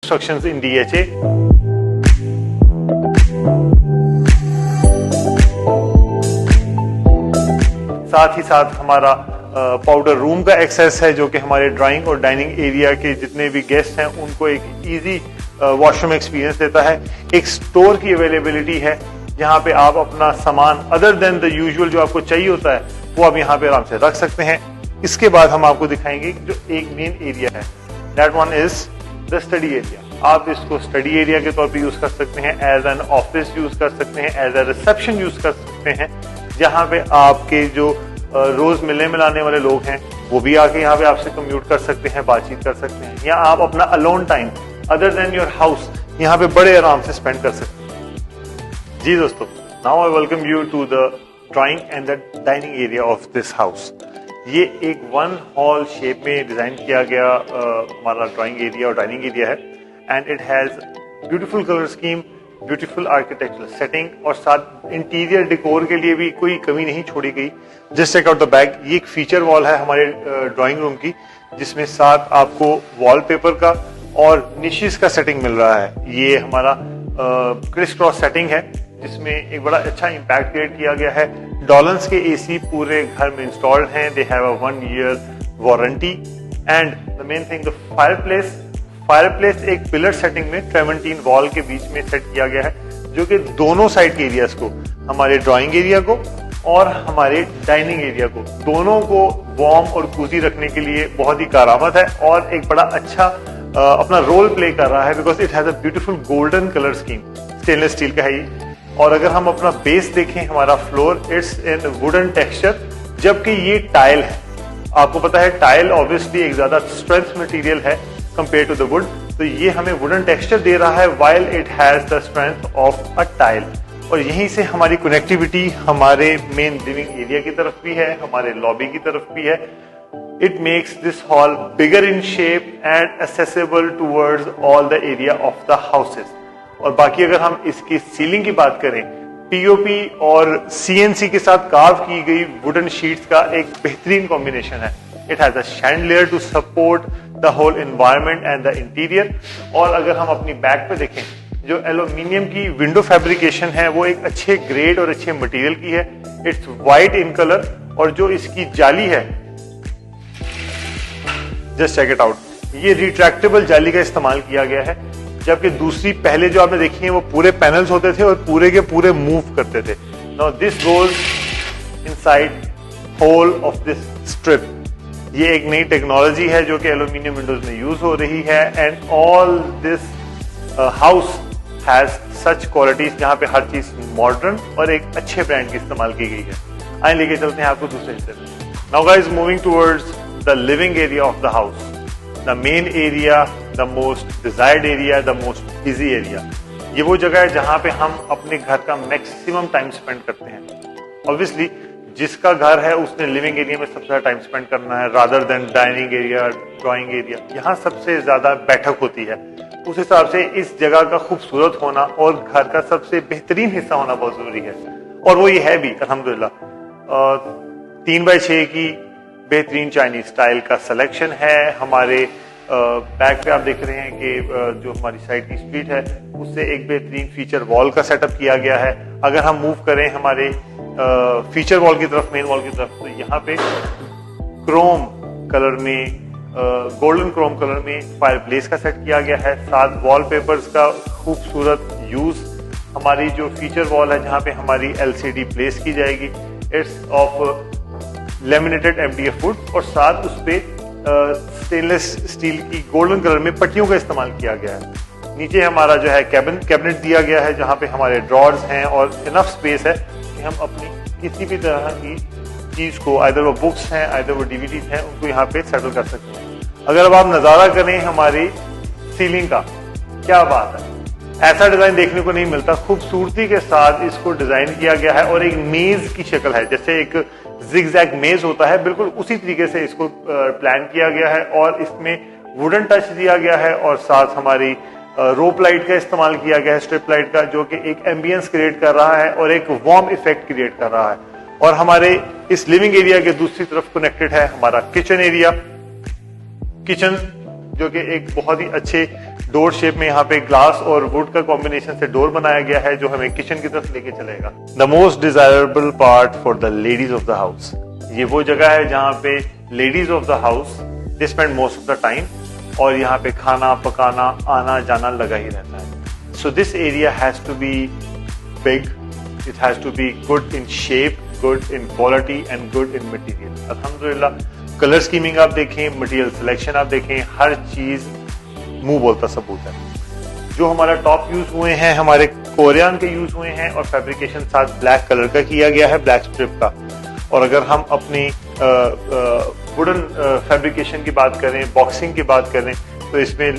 Instructions in DHA. साथ ही साथ हमारा पाउडर रूम का एक्सेस है, जो कि हमारे ड्राइंग और डाइनिंग एरिया के जितने भी गेस्ट हैं उनको एक इजी वॉशरूम एक्सपीरियंस देता है। एक स्टोर की अवेलेबिलिटी है जहां पे आप अपना सामान अदर देन द यूजुअल जो आपको चाहिए होता है वो आप यहाँ पे आराम से रख सकते हैं। इसके बाद हम आपको दिखाएंगे जो एक मेन एरिया है, that one is the study area. आप इसको स्टडी एरिया के तौर पे यूज कर सकते हैं, एज एन ऑफिस यूज कर सकते हैं, एज ए रिसेप्शन यूज कर सकते हैं, जहां पे आपके जो रोज मिलने मिलाने वाले लोग हैं वो भी आके यहाँ पे आपसे कम्यूट कर सकते हैं, बातचीत कर सकते हैं, या आप अपना alone time other than your house यहाँ पे बड़े आराम से स्पेंड कर सकते हैं। जी दोस्तों, now I welcome you to the drawing and the dining area of this house. ये एक वन हॉल शेप में डिजाइन किया गया हमारा ड्राइंग एरिया और डाइनिंग एरिया है, and it has beautiful colour scheme, beautiful architectural setting, और साथ इंटीरियर डिकोर के लिए भी कोई कमी नहीं छोड़ी गई। Just check out the back. ये एक फीचर वॉल है हमारे ड्राइंग रूम की, जिसमें साथ आपको वॉलपेपर का और निशेस का सेटिंग मिल रहा है। ये हमारा क्रिस क्रॉस सेटिंग है, जिसमें एक बड़ा अच्छा इम्पैक्ट क्रिएट किया गया है। डॉलन्स के एसी पूरे घर में इंस्टॉल्ड हैं, they have a 1 year warranty, and the main thing the fireplace एक पिलर सेटिंग में ट्रेमेंटीन वॉल के बीच में सेट किया गया है, जो कि दोनों साइड के एरियाज को, हमारे ड्राइंग एरिया को और हमारे डाइनिंग एरिया को, दोनों को वार्म और कूजी रखने के लिए बहुत ही कारआमद है और एक बड़ा अच्छा अपना रोल प्ले कर रहा है, because it has a beautiful golden colour scheme. Stainless steel का है ये। और अगर हम अपना बेस देखें, हमारा floor it's in wooden texture, जबकि ये टाइल है। आपको पता है टाइल ऑब्वियसली एक ज्यादा स्ट्रेंथ मटेरियल है कंपेयर टू द वुड, तो ये हमें वुडन टेक्सचर दे रहा है while it has the strength of a tile. और यहीं से हमारी कनेक्टिविटी हमारे मेन लिविंग एरिया की तरफ भी है, हमारे लॉबी की तरफ भी है। It makes this hall bigger in shape and accessible towards all the area of the houses. और बाकी अगर हम इसकी सीलिंग की बात करें, पीओपी और सीएनसी के साथ कार्व की गई वुडन शीट्स का एक बेहतरीन कॉम्बिनेशन है। It has a chandelier to support the whole environment and the interior. और अगर हम अपनी बैक पे देखें, जो एल्यूमिनियम की विंडो फैब्रिकेशन है वो एक अच्छे ग्रेड और अच्छे मटेरियल की है। इट्स वाइट इन कलर, और जो इसकी जाली है, जस्ट चेक इट आउट, ये रिट्रैक्टेबल जाली का इस्तेमाल किया गया है, जबकि दूसरी पहले जो आपने देखी है वो पूरे पैनल्स होते थे और पूरे के पूरे मूव करते थे। Now this goes inside whole of this strip. ये एक नई टेक्नोलॉजी है जो कि एल्यूमिनियम विंडोज में यूज हो रही है, and all this house has such qualities जहां पे हर चीज मॉडर्न और एक अच्छे ब्रांड की इस्तेमाल की गई है। आइए लेके चलते हैं आपको दूसरे हिस्से में। Now guys, moving towards the living area of the house, the main area, the most desired area, the most busy area. ये वो जगह है जहां पे हम अपने घर का मैक्सिमम टाइम स्पेंड करते हैं। ऑब्वियसली जिसका घर है उसने लिविंग एरिया में सबसे ज्यादा टाइम स्पेंड करना है, rather than dining area, drawing area. यहाँ सबसे ज्यादा बैठक होती है। उस हिसाब से इस जगह का खूबसूरत होना और घर का सबसे बेहतरीन हिस्सा होना बहुत जरूरी है, और वो ये है भी अल्हम्दुलिल्लाह। 3x6 की बेहतरीन चाइनीज स्टाइल का सिलेक्शन है। हमारे बैक पे आप देख रहे हैं कि जो हमारी साइड की स्ट्रीट है उससे एक बेहतरीन फीचर वॉल का सेटअप किया गया है। अगर हम मूव करें हमारे फीचर वॉल की तरफ, मेन वॉल की तरफ, तो यहाँ पे क्रोम कलर में, गोल्डन क्रोम कलर में फायरप्लेस का सेट किया गया है। साथ वॉलपेपर्स का खूबसूरत यूज। हमारी जो फीचर वॉल है जहाँ पे हमारी एलसीडी प्लेस की जाएगी, it's of laminated MDF would, और साथ उस पे स्टेनलेस स्टील की गोल्डन कलर में पट्टियों का इस्तेमाल किया गया है। नीचे हमारा जो है कैबिनेट दिया गया है जहाँ पे हमारे ड्रॉर्स हैं और इनफ स्पेस है कि हम अपनी किसी भी तरह की चीज को, आइदर वो बुक्स हैं, आइदर वो डीवीडीज हैं, उनको यहाँ पे सेटल कर सकते हैं। अगर अब आप नजारा करें हमारी सीलिंग का, क्या बात है, ऐसा डिजाइन देखने को नहीं मिलता। खूबसूरती के साथ इसको डिजाइन किया गया है और एक मेज की शक्ल है, जैसे एक जिगजैग मेज होता है, बिल्कुल उसी तरीके से इसको प्लान किया गया है। और इसमें वुडन टच दिया गया है और साथ हमारी रोप लाइट का इस्तेमाल किया गया है, स्ट्रिप लाइट का, जो कि एक एम्बियंस क्रिएट कर रहा है और एक वार्म इफेक्ट क्रिएट कर रहा है। और हमारे इस लिविंग एरिया के दूसरी तरफ कनेक्टेड है हमारा किचन एरिया। किचन जो कि एक बहुत ही अच्छे डोर शेप में यहाँ पे ग्लास और वुड का कॉम्बिनेशन से डोर बनाया गया है जो हमें किचन की तरफ लेके चलेगा। The most desirable part for the ladies of the house, ये वो जगह है जहाँ पे ladies of the house they spend most of the time और यहाँ पे खाना पकाना आना जाना लगा ही रहता है। So this area has to be big, it has to be good in shape, good in quality and good in material. अल्हम्दुलिल्लाह कलर स्कीमिंग आप देखें, मटेरियल सिलेक्शन आप देखें, हर चीज मुंह बोलता सबूत है। जो हमारा टॉप यूज हुए हैं हमारे कोरियन के यूज हुए हैं और फैब्रिकेशन साथ ब्लैक कलर का किया गया है, ब्लैक स्ट्रिप का। और अगर हम अपनी वुडन फैब्रिकेशन की बात करें, बॉक्सिंग की बात करें, तो इसमें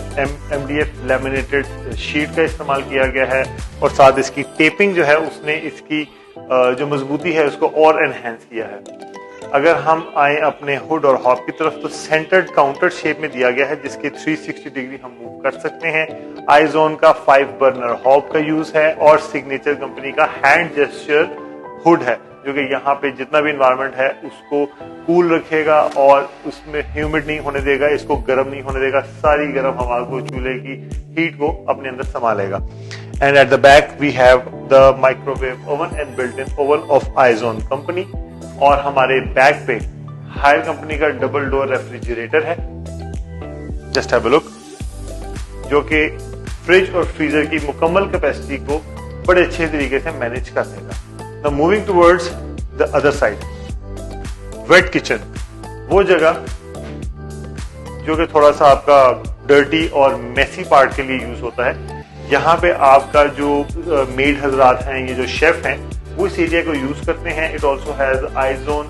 MDF लैमिनेटेड शीट का इस्तेमाल किया गया है और साथ इसकी टेपिंग जो है उसने इसकी जो मजबूती है उसको और एनहेंस किया है। अगर हम आए अपने हुड और हॉब की तरफ तो सेंटर्ड काउंटर शेप में दिया गया है जिसके 360 डिग्री हम मूव कर सकते हैं। आइजोन का 5 बर्नर हॉब का यूज है और सिग्नेचर कंपनी का हैंड जेस्चर हुड है जो कि यहाँ पे जितना भी इन्वायरमेंट है उसको कूल रखेगा और उसमें ह्यूमिड नहीं होने देगा, इसको गर्म नहीं होने देगा, सारी गर्म हवा को चूल्हे की हीट को अपने अंदर संभालेगा। And at the back we have the microwave oven and built in oven of आइजोन कंपनी। और हमारे बैक पे हायर कंपनी का डबल डोर रेफ्रिजरेटर है, जस्ट हैव अ लुक, जो कि फ्रिज और फ्रीजर की मुकम्मल कैपेसिटी को बड़े अच्छे तरीके से मैनेज कर देगा। Now moving towards the other side, wet kitchen, वो जगह जो कि थोड़ा सा आपका डर्टी और मेसी पार्ट के लिए यूज होता है। यहाँ पे आपका जो मेड हजरात हैं, ये जो शेफ हैं, वो इस एरिया को यूज करते हैं। इट ऑल्सो हैज आइजोन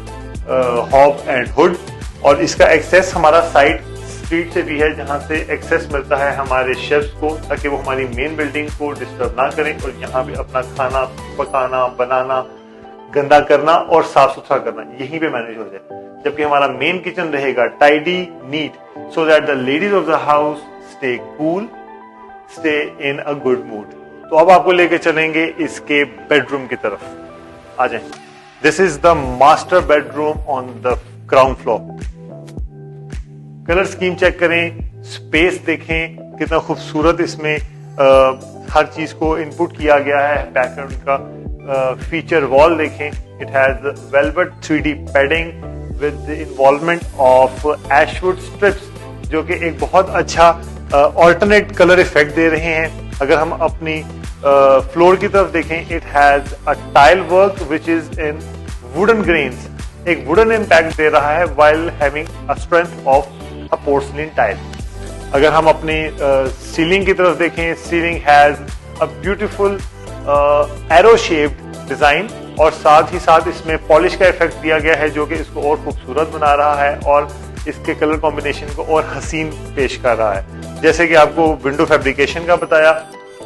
हॉब एंड हुड और इसका एक्सेस हमारा साइड स्ट्रीट से भी है जहाँ से एक्सेस मिलता है हमारे शेफ्स को ताकि वो हमारी मेन बिल्डिंग को डिस्टर्ब ना करें और यहाँ पे अपना खाना पकाना, बनाना, गंदा करना और साफ सुथरा करना यहीं पे मैनेज हो जाए। जबकि हमारा मेन किचन रहेगा tidy, neat, so that the ladies of the house stay cool, stay in a good mood. तो अब आपको लेके चलेंगे इसके बेडरूम की तरफ। आ जाएं। This is the master bedroom on the ground floor. Colour scheme check करें, स्पेस देखें, कितना खूबसूरत इसमें हर चीज को इनपुट किया गया है। बैकग्राउंड का फीचर वॉल देखें, it has velvet 3D padding with the involvement of ashwood strips जो कि एक बहुत अच्छा ऑल्टरनेट कलर इफेक्ट दे रहे हैं। अगर हम अपनी फ्लोर की तरफ देखें, it has a tile work which is in wooden grains, एक वुडन इम्पैक्ट दे रहा है while having a strength of a porcelain tile. अगर हम अपनी सीलिंग की तरफ देखें, ceiling has a beautiful arrow shaped design और साथ ही साथ इसमें पॉलिश का इफेक्ट दिया गया है जो कि इसको और खूबसूरत बना रहा है और इसके कलर कॉम्बिनेशन को और हसीन पेश कर रहा है। जैसे कि आपको विंडो फैब्रिकेशन का बताया,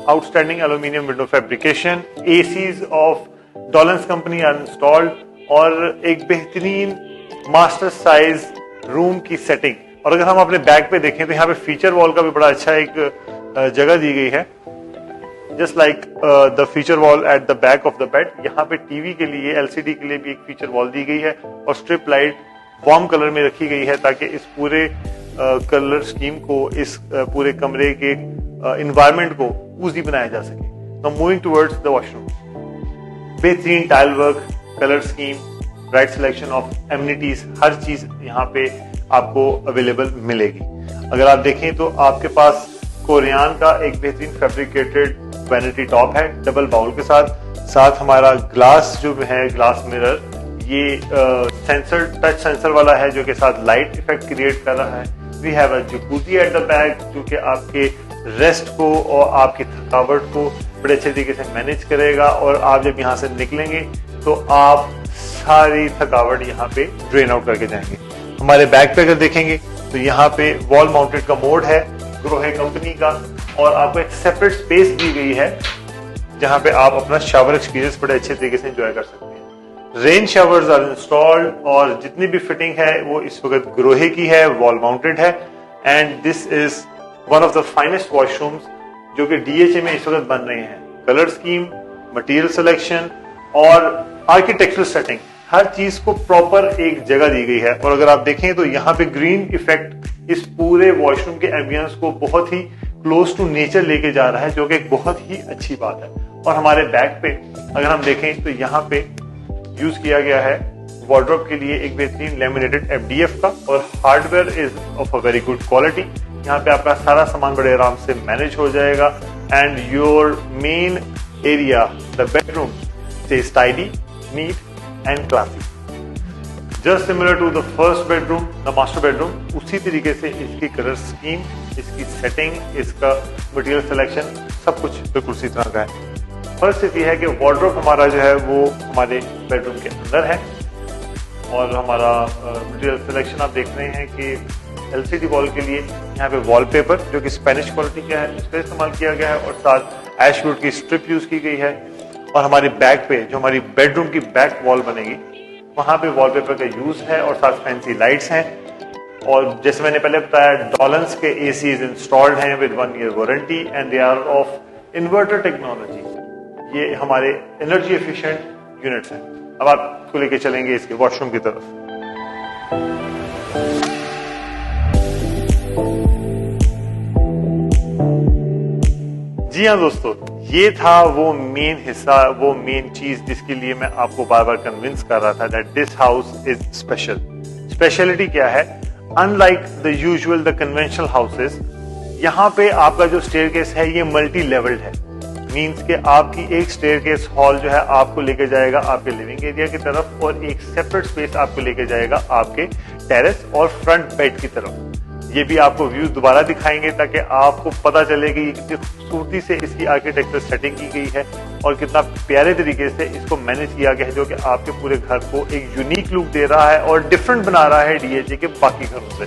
outstanding aluminium window fabrication, ACs of Dawlance company are installed और एक बेहतरीन मास्टर साइज रूम की सेटिंग। और अगर हम अपने बैक पे देखें तो यहाँ पे फीचर वॉल का भी बड़ा अच्छा एक जगह दी गई है, just like the feature wall at the back of the bed. यहाँ पे टीवी के लिए, LCD के लिए भी एक फीचर वॉल दी गई है और स्ट्रिप लाइट वार्म कलर में रखी गई है ताकि इस पूरे कलर स्कीम को, इस पूरे कमरे के इन्वायरमेंट को ऊजी बनाया जा सके। Now moving towards the washroom, बेहतरीन tile work, colour scheme, right selection of amenities, हर चीज यहाँ पे आपको अवेलेबल मिलेगी। अगर आप देखें तो आपके पास कोरियन का एक बेहतरीन फैब्रिकेटेड वैनिटी टॉप है डबल बाउल के साथ हमारा ग्लास जो है, ग्लास मिरर, ये सेंसर, टच सेंसर वाला है जो के साथ लाइट इफेक्ट क्रिएट कर रहा है। We have a jacuzzi at the back जो कि आपके रेस्ट को और आपकी थकावट को बड़े अच्छे तरीके से मैनेज करेगा और आप जब यहाँ से निकलेंगे तो आप सारी थकावट यहाँ पे ड्रेन आउट करके जाएंगे। हमारे बैक पे अगर देखेंगे तो यहाँ पे वॉल माउंटेड कमोड है ग्रोहे कंपनी का और आपको एक सेपरेट स्पेस दी गई है जहाँ पे आप अपना शावर एक्सपीरियंस बड़े अच्छे तरीके से एंजॉय कर सकते हैं। रेन शावर्स आर इंस्टॉल्ड और जितनी भी फिटिंग है वो इस वक्त ग्रोहे की है, वॉल माउंटेड है and this is one of the finest washrooms जो कि DHA में इस वक्त बन रहे हैं। कलर स्कीम, मटेरियल सिलेक्शन और आर्किटेक्चरल सेटिंग, हर चीज को प्रॉपर एक जगह दी गई है। और अगर आप देखें तो यहाँ पे ग्रीन इफेक्ट इस पूरे वॉशरूम के एम्बियंस को बहुत ही क्लोज टू नेचर लेके जा रहा है, जो कि एक बहुत ही अच्छी बात है। और हमारे बैक पे अगर हम देखें तो यहाँ पे यूज किया गया है वार्डरोब के लिए एक बेहतरीन लेमिनेटेड FDF का, और hardware is of a very good quality. यहाँ पे आपका सारा सामान बड़े आराम से मैनेज हो जाएगा, and your main area the bedroom stays tidy, neat and classy. Just similar to the first bedroom, the master bedroom, उसी तरीके से इसकी कलर स्कीम, इसकी सेटिंग, इसका मटेरियल सिलेक्शन सब कुछ बिल्कुल उसी तरह का है। फर्स्ट स्थिति है कि वार्डरोब हमारा जो है वो हमारे बेडरूम के अंदर है, और हमारा मटेरियल सिलेक्शन आप देख रहे हैं कि LCD वॉल के लिए यहाँ पे वॉलपेपर जो कि स्पेनिश क्वालिटी का है उसका इस्तेमाल किया गया है, और साथ एशवुड की स्ट्रिप यूज की गई है। और हमारे बैक पे जो हमारी बेडरूम की बैक वॉल बनेगी वहां पे वॉलपेपर का यूज है, और साथ फैंसी लाइट्स हैं। और जैसे मैंने पहले बताया, डॉलन्स के ACs इंस्टॉल्ड हैं with 1 year warranty, and they are of inverter technology. ये हमारे एनर्जी एफिशिएंट यूनिट्स हैं। अब आपको लेके चलेंगे इसके वॉशरूम की तरफ। जी हाँ दोस्तों, ये था वो मेन हिस्सा, वो मेन चीज जिसके लिए मैं आपको बार बार कन्विंस कर रहा था that this house is special. Speciality क्या है? Unlike the usual the conventional houses, यहाँ पे आपका जो स्टेयरकेस है ये मल्टी लेवल्ड है। मींस के आपकी एक स्टेयरकेस हॉल जो है आपको लेके जाएगा आपके लिविंग एरिया की तरफ, और एक सेपरेट स्पेस आपको लेके जाएगा आपके टेरेस और फ्रंट बेड की तरफ। ये भी आपको व्यू दोबारा दिखाएंगे ताकि आपको पता चले कि ये कितनी खूबसूरती से इसकी आर्किटेक्चर सेटिंग की गई है और कितना प्यारे तरीके से इसको मैनेज किया गया है, जो कि आपके पूरे घर को एक यूनिक लुक दे रहा है और डिफरेंट बना रहा है DHA के बाकी घरों से।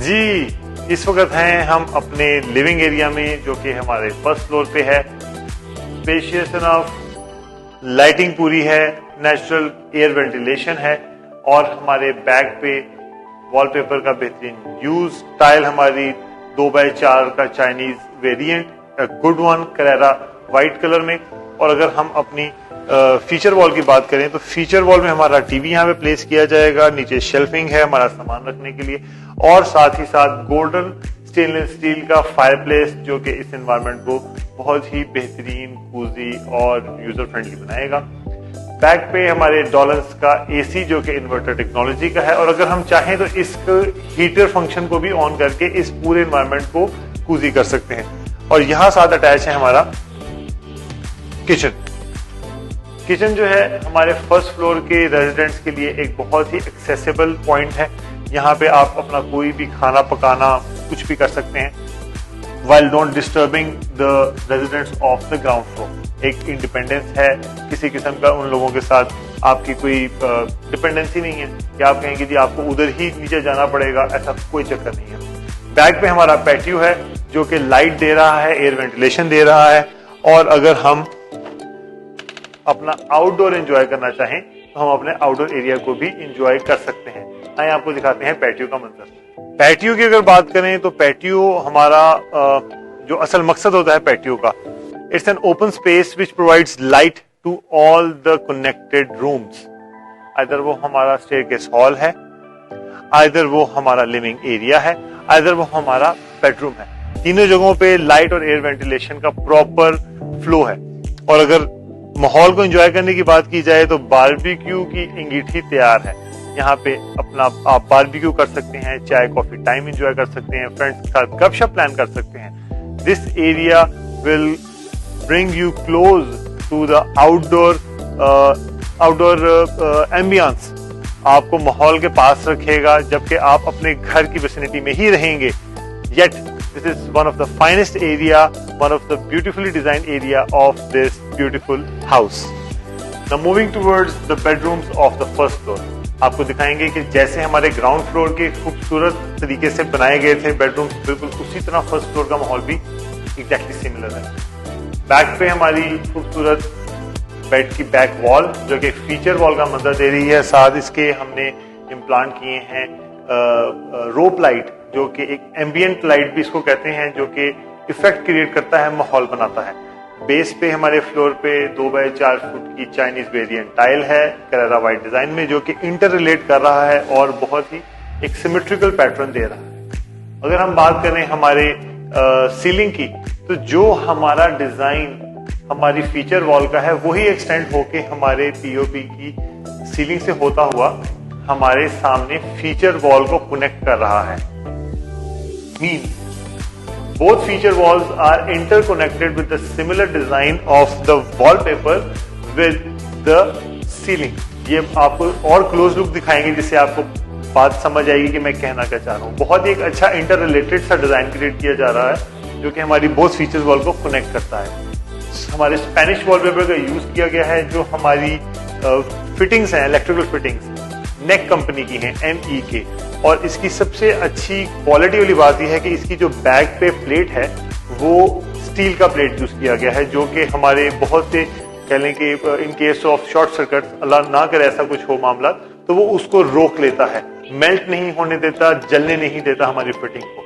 जी, इस वक्त हैं हम अपने लिविंग एरिया में, जो कि हमारे फर्स्ट फ्लोर पे है। स्पेशियस एनफ, लाइटिंग पूरी है, नेचुरल एयर वेंटिलेशन है, और हमारे बैक पे वॉलपेपर का बेहतरीन यूज। टाइल हमारी 2x4 का Chinese variant, good one, Karera white colour में। और अगर हम अपनी फीचर वॉल की बात करें तो फीचर वॉल में हमारा टीवी यहाँ पे प्लेस किया जाएगा, नीचे शेल्फिंग है हमारा सामान रखने के लिए, और साथ ही साथ गोल्डन स्टेनलेस स्टील का फायरप्लेस, जो कि इस एनवायरनमेंट को बहुत ही बेहतरीन, कूजी और यूजर फ्रेंडली बनाएगा। बैक पे हमारे डॉलन्स का AC जो कि इन्वर्टर टेक्नोलॉजी का है, और अगर हम चाहें तो इस हीटर फंक्शन को भी ऑन करके इस पूरे एनवायरनमेंट को कूजी कर सकते हैं। और यहाँ साथ अटैच है हमारा किचन। किचन जो है हमारे फर्स्ट फ्लोर के रेजिडेंट्स के लिए एक बहुत ही एक्सेसिबल पॉइंट है। यहाँ पे आप अपना कोई भी खाना पकाना कुछ भी कर सकते हैं, while not disturbing the residents of the ground floor। एक इंडिपेंडेंस है किसी किस्म का, उन लोगों के साथ आपकी कोई डिपेंडेंसी नहीं है कि आप कहेंगे जी आपको उधर ही नीचे जाना पड़ेगा, ऐसा कोई चक्कर नहीं है। बैक पे हमारा पैटियो है जो कि लाइट दे रहा है, एयर वेंटिलेशन दे रहा है, और अगर हम अपना आउटडोर एंजॉय करना चाहें तो हम अपने आउटडोर एरिया को भी एंजॉय कर सकते हैं। आइए आपको दिखाते हैं पैटियो का मंजर। पैटियो की अगर बात करें तो पैटियो हमारा जो असल मकसद होता है पैटियो का, it's an open space which provides light to all the connected rooms. Either वो हमारा स्टेयरकेस हॉल है, आइदर वो हमारा लिविंग एरिया है, आइदर वो हमारा बेडरूम है। तीनों जगहों पे लाइट और एयर वेंटिलेशन का प्रॉपर फ्लो है। और अगर माहौल को एंजॉय करने की बात की जाए तो बारबेक्यू की अंगीठी तैयार है। यहाँ पे अपना आप बारबेक्यू कर सकते हैं, चाय कॉफी टाइम एंजॉय कर सकते हैं, फ्रेंड्स के साथ गपशप प्लान कर सकते हैं। This area will bring you close to the outdoor ambience, आपको माहौल के पास रखेगा जबकि आप अपने घर की विसिनिटी में ही रहेंगे। Yet this is one of the finest area, one of the beautifully designed area of this beautiful house. Now moving towards the bedrooms of the first floor. आपको दिखाएंगे कि जैसे हमारे ग्राउंड फ्लोर के खूबसूरत तरीके से बनाए गए थे बेडरूम, बिल्कुल उसी तरह फर्स्ट फ्लोर का माहौल भी एग्जैक्टली सिमिलर है। बैक पे हमारी खूबसूरत बेड की बैक वॉल जो कि फीचर वॉल का मंजर दे रही है। साथ इसके हमने इम्प्लांट किए हैं रोप लाइट, जो कि एक एम्बियंट लाइट भी इसको कहते हैं, जो कि इफेक्ट क्रिएट करता है, माहौल बनाता है। बेस पे हमारे फ्लोर पे 2x4 फुट की चाइनीज वेरिएंट टाइल है करेरा व्हाइट डिजाइन में, जो कि इंटर रिलेट कर रहा है और बहुत ही एक सिमेट्रिकल पैटर्न दे रहा है। अगर हम बात करें हमारे सीलिंग की, तो जो हमारा डिजाइन हमारी फीचर वॉल का है वही एक्सटेंड होके हमारे पीओपी की सीलिंग से होता हुआ हमारे सामने फीचर वॉल को कनेक्ट कर रहा है। Mean both feature walls are interconnected with the similar design of the wallpaper with the ceiling। ये आपको और क्लोज लुक दिखाएंगे जिससे आपको बात समझ आएगी कि मैं कहना क्या चाह रहा हूँ। बहुत ही एक अच्छा इंटर रिलेटेड सा डिजाइन क्रिएट किया जा रहा है जो कि हमारी बोथ फीचर्स वॉल को कनेक्ट करता है। हमारे स्पेनिश वॉलपेपर का यूज किया गया है जो हमारी फिटिंग्स हैं, इलेक्ट्रिकल फिटिंग्स नेक कंपनी की हैं, MEK। और इसकी सबसे अच्छी क्वालिटी वाली बात यह है कि इसकी जो बैक पे प्लेट है वो स्टील का प्लेट यूज किया गया है, जो कि हमारे बहुत से कह लें कि in case of short circuit, अल्लाह ना करे ऐसा कुछ हो मामला, तो वो उसको रोक लेता है, मेल्ट नहीं होने देता, जलने नहीं देता हमारी फिटिंग को।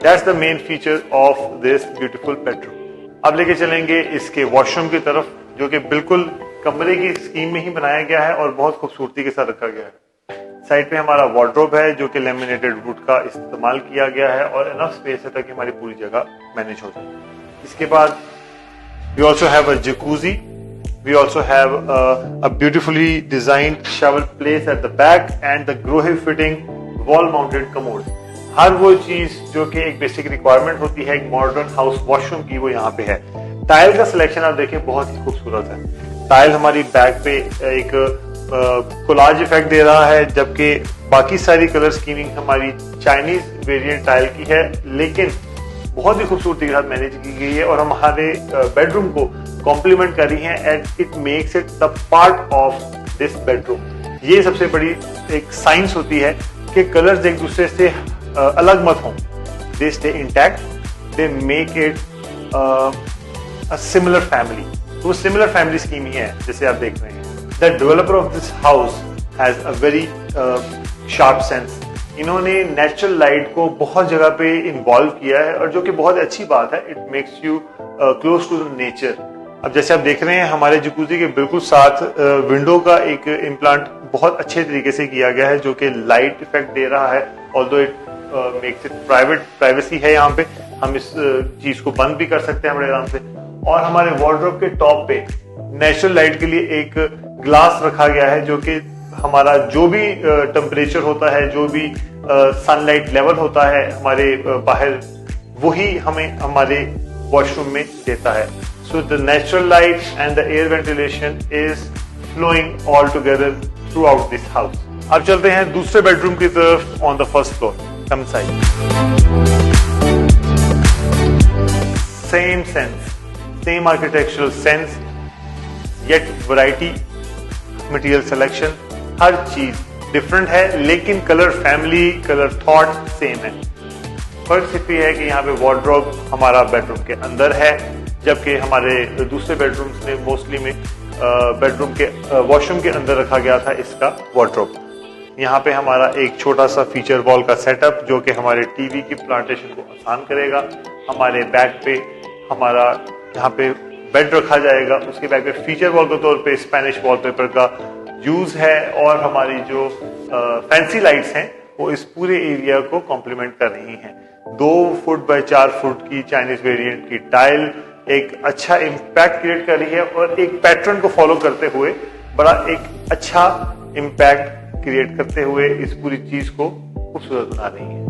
That's the main feature of this beautiful bedroom. अब लेके चलेंगे इसके वॉशरूम की तरफ, जो कि बिल्कुल कमरे की स्कीम में ही बनाया गया है और बहुत खूबसूरती के साथ रखा गया है। साइड पे हमारा वार्डरोब है जो कि लेमिनेटेड वुड का इस्तेमाल किया गया है और इनफ स्पेस है ताकि हमारी पूरी जगह मैनेज हो जाए। इसके बाद we also have a jacuzzi, we also have a beautifully designed shower place at the back and the Grohe fitting wall mounted commode. हर वो चीज जो कि एक बेसिक रिक्वायरमेंट होती है एक मॉडर्न हाउस वॉशरूम की, वो यहाँ पे है। टाइल का सिलेक्शन आप देखें बहुत ही खूबसूरत है। टाइल हमारी बैक पे एक कोलाज इफेक्ट दे रहा है, जबकि बाकी सारी कलर स्कीमिंग हमारी चाइनीज वेरिएंट टाइल की है, लेकिन बहुत ही खूबसूरती के साथ मैनेज की गई है और हमारे बेडरूम को कॉम्प्लीमेंट कर रही है and it makes it the part of this bedroom. ये सबसे बड़ी एक साइंस होती है कि कलर्स एक दूसरे से अलग मत हों, they stay intact, they make it a similar family. तो वो सिमिलर फैमिली स्कीम ही है जैसे आप देख रहे हैं। The developer of this house has a very sharp sense। इन्होंने नेचुरल लाइट को बहुत जगह पे इन्वॉल्व किया है और जो कि बहुत अच्छी बात है। It makes you close to the nature. अब जैसे आप देख रहे हैं हमारे जकूजी के बिल्कुल साथ विंडो का एक इम्प्लांट बहुत अच्छे तरीके से किया गया है जो कि लाइट इफेक्ट दे रहा है। Although it makes it privacy है, यहाँ पे हम इस चीज को बंद भी कर सकते हैं बड़े आराम से। और हमारे वार्डरोब के टॉप पे नेचुरल लाइट के लिए एक ग्लास रखा गया है जो कि हमारा जो भी टेम्परेचर होता है, जो भी सनलाइट लेवल होता है हमारे बाहर, वही हमें हमारे वॉशरूम में देता है। So the natural light and the air ventilation is flowing all together throughout this house. अब चलते हैं दूसरे बेडरूम की तरफ on the first floor. Come side same sense, same architectural sense, yet variety, material selection, हर चीज different है, लेकिन colour family, colour thought same है। फर्क सिर्फ ये है कि यहाँ पे वार्डरोब हमारा बेडरूम के अंदर है, जबकि हमारे दूसरे बेडरूम्स में मोस्टली में बेडरूम के वॉशरूम के अंदर रखा गया था इसका वार्डरोब। यहाँ पे हमारा एक छोटा सा फीचर वॉल का सेटअप जो कि हमारे टीवी की प्लांटेशन को आसान करेगा। हमारे बैक पे हमारा यहाँ पे बेड रखा जाएगा, उसके बैक पे फीचर वॉल के तौर पे स्पेनिश वॉलपेपर का यूज है और हमारी जो फैंसी लाइट्स हैं वो इस पूरे एरिया को कॉम्प्लीमेंट कर रही हैं। 2 फुट बाय 4 फुट की चाइनीज वेरिएंट की टाइल एक अच्छा इम्पैक्ट क्रिएट कर रही है और एक पैटर्न को फॉलो करते हुए बड़ा एक अच्छा इम्पैक्ट क्रिएट करते हुए इस पूरी चीज को खूबसूरत बना रही है।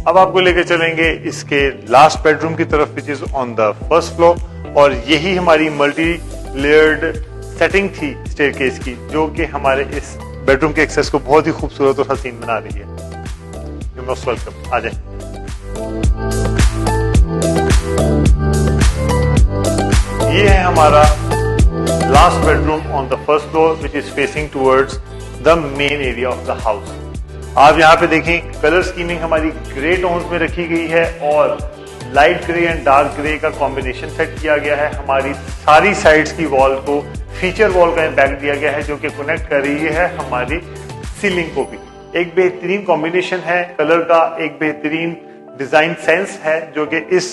अब आपको लेकर चलेंगे इसके लास्ट बेडरूम की तरफ, which is on the first floor, और यही हमारी मल्टी लेयर्ड सेटिंग थी स्टेयरकेस की जो कि हमारे इस बेडरूम के एक्सेस को बहुत ही खूबसूरत और हसीन बना रही है। यू मोस्ट वेलकम, आ जाए। ये है हमारा last bedroom on the first floor which is facing towards the main area of the house. आप यहाँ पे देखें कलर स्कीमिंग हमारी ग्रे टोन्स में रखी गई है और light grey and dark grey का कॉम्बिनेशन सेट किया गया है। हमारी सारी साइड्स की वॉल को फीचर वॉल का इम्पैक्ट दिया गया है जो कि कनेक्ट कर रही है हमारी सीलिंग को भी। एक बेहतरीन कॉम्बिनेशन है कलर का, एक बेहतरीन डिजाइन सेंस है जो कि इस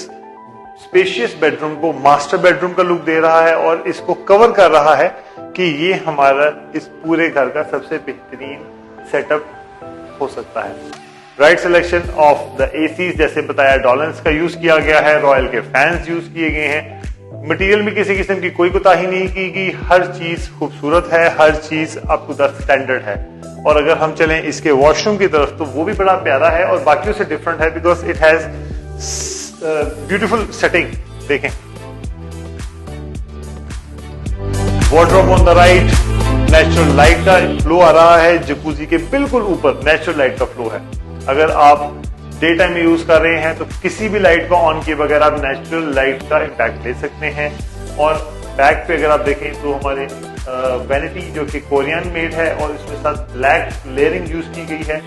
स्पेशियस बेडरूम को मास्टर बेडरूम का लुक दे रहा है और इसको कवर कर रहा है कि ये हमारा इस पूरे घर का सबसे बेहतरीन सेटअप हो सकता है। Right selection of the ACs, जैसे बताया डॉलन्स का यूज किया गया है, रॉयल के फैंस यूज किए गए हैं। मटेरियल में किसी किस्म की कोई कोताही नहीं की गई, हर चीज खूबसूरत है, हर चीज अप टू द स्टैंडर्ड है। और अगर हम चलें इसके वॉशरूम की तरफ तो वो भी बड़ा प्यारा है और बाकियों से डिफरेंट है because it has beautiful setting. देखें, wardrobe on the right, natural light का फ्लो आ रहा है, जकूजी के बिल्कुल ऊपर नेचुरल लाइट का फ्लो है। अगर आप डे टाइम में यूज कर रहे हैं तो किसी भी लाइट को ऑन किए बगैर आप नेचुरल लाइट का इम्पैक्ट ले सकते हैं। और बैक पे अगर आप देखें तो हमारे वैनिटी जो कि कोरियन मेड है और इसमें साथ ब्लैक लेयरिंग यूज की गई है,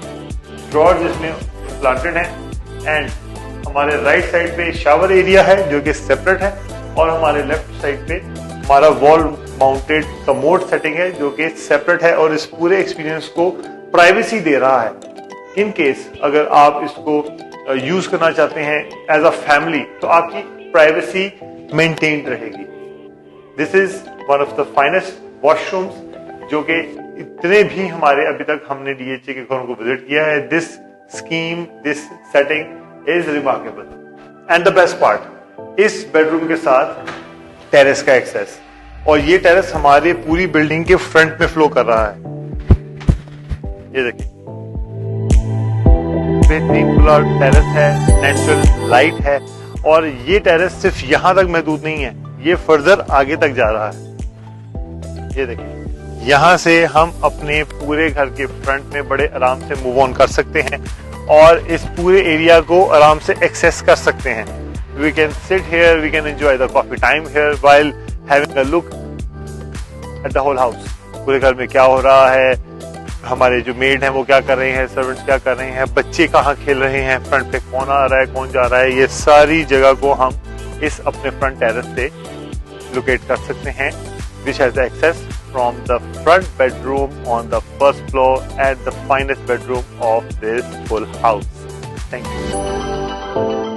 ड्रॉर जिसमें प्लांटेड है। एंड हमारे राइट साइड पे शावर एरिया है जो कि सेपरेट है और हमारे लेफ्ट साइड पे हमारा वॉल माउंटेड कमोड सेटिंग है जो कि सेपरेट है और इस पूरे एक्सपीरियंस को प्राइवेसी दे रहा है। इन केस अगर आप इसको यूज करना चाहते हैं एज अ फैमिली तो आपकी प्राइवेसी मेंटेन्ड रहेगी। This is one of the finest washrooms जो कि इतने भी हमारे अभी तक हमने डीएचए के घरों को विजिट किया है। This scheme, this setting is remarkable. And the best part, इस बेडरूम के साथ टेरेस का एक्सेस, और ये टेरेस हमारे पूरी बिल्डिंग के फ्रंट में फ्लो कर रहा है। ये देखिए, बेहतरीन खुला टेरेस है, नेचुरल लाइट है और ये टेरेस सिर्फ यहां तक महदूद नहीं है, ये फर्दर आगे तक जा रहा है। ये देखिए, यहां से हम अपने पूरे घर के फ्रंट में बड़े आराम से मूव ऑन कर सकते हैं और इस पूरे एरिया को आराम से एक्सेस कर सकते हैं। We can sit here, we can enjoy the coffee time here while having a look at the whole house. पूरे घर में क्या हो रहा है, हमारे जो मेड हैं वो क्या कर रहे हैं, सर्वेंट्स क्या कर रहे हैं, बच्चे कहाँ खेल रहे हैं, फ्रंट पे कौन आ रहा है, कौन जा रहा है, ये सारी जगह को हम इस अपने फ्रंट टेरेस से लोकेट कर सकते हैं, which has access from the front bedroom on the first floor and the finest bedroom of this full house. Thank you.